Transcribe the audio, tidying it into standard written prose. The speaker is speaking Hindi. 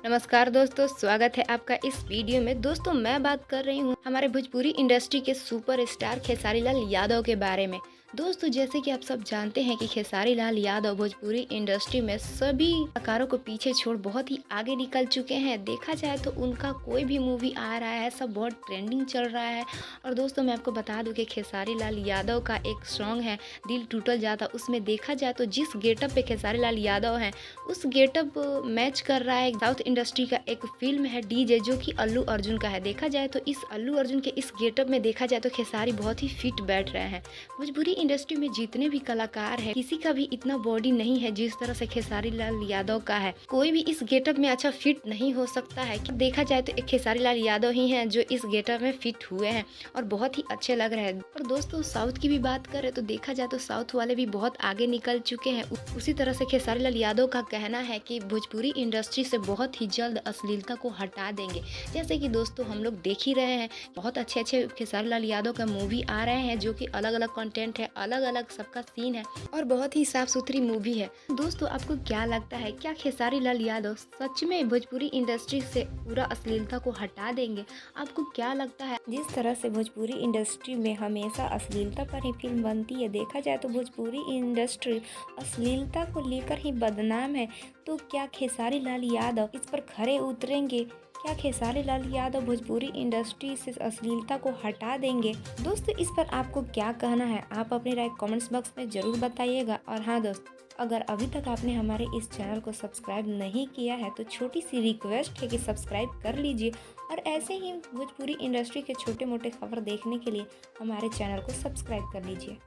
नमस्कार दोस्तों, स्वागत है आपका इस वीडियो में। दोस्तों मैं बात कर रही हूँ हमारे भोजपुरी इंडस्ट्री के सुपरस्टार खेसारी लाल यादव के बारे में। दोस्तों जैसे कि आप सब जानते हैं कि खेसारी लाल यादव भोजपुरी इंडस्ट्री में सभी कलाकारों को पीछे छोड़ बहुत ही आगे निकल चुके हैं। देखा जाए तो उनका कोई भी मूवी आ रहा है सब बहुत ट्रेंडिंग चल रहा है। और दोस्तों मैं आपको बता दूं कि खेसारी लाल यादव का एक सॉन्ग है दिल टूटल जाता, उसमें देखा जाए तो जिस गेटअप पे खेसारी लाल यादव हैं उस गेटअप मैच कर रहा है साउथ इंडस्ट्री का एक फिल्म है डीजे, जो कि अल्लू अर्जुन का है। देखा जाए तो इस अल्लू अर्जुन के इस गेटअप में देखा जाए तो खेसारी बहुत ही फिट बैठ रहे हैं। भोजपुरी इंडस्ट्री में जितने भी कलाकार हैं किसी का भी इतना बॉडी नहीं है जिस तरह से खेसारी लाल यादव का है। कोई भी इस गेटअप में अच्छा फिट नहीं हो सकता है। कि देखा जाए तो एक खेसारी लाल यादव ही हैं जो इस गेटअप में फिट हुए हैं और बहुत ही अच्छे लग रहे हैं। और दोस्तों साउथ की भी बात करें तो देखा जाए तो साउथ वाले भी बहुत आगे निकल चुके हैं। उसी तरह से खेसारी लाल यादव का कहना है कि भोजपुरी इंडस्ट्री से बहुत ही जल्द अश्लीलता को हटा देंगे। जैसे कि दोस्तों हम लोग देख ही रहे हैं बहुत अच्छे अच्छे खेसारी लाल यादव का मूवी आ रहे हैं जो कि अलग अलग कंटेंट है, अलग अलग सबका सीन है और बहुत ही साफ सुथरी मूवी है। दोस्तों आपको क्या लगता है, क्या खेसारी लाल यादव सच में भोजपुरी इंडस्ट्री से पूरा अश्लीलता को हटा देंगे? आपको क्या लगता है? जिस तरह से भोजपुरी इंडस्ट्री में हमेशा अश्लीलता पर ही फिल्म बनती है, देखा जाए तो भोजपुरी इंडस्ट्री अश्लीलता को लेकर ही बदनाम है। तो क्या खेसारी लाल यादव इस पर खरे उतरेंगे? क्या खेसारी लाल यादव भोजपुरी इंडस्ट्री से अश्लीलता को हटा देंगे? दोस्तों इस पर आपको क्या कहना है? आप अपनी राय कमेंट्स बॉक्स में जरूर बताइएगा। और हाँ दोस्तों, अगर अभी तक आपने हमारे इस चैनल को सब्सक्राइब नहीं किया है तो छोटी सी रिक्वेस्ट है कि सब्सक्राइब कर लीजिए और ऐसे ही भोजपुरी इंडस्ट्री के छोटे मोटे खबर देखने के लिए हमारे चैनल को सब्सक्राइब कर लीजिए।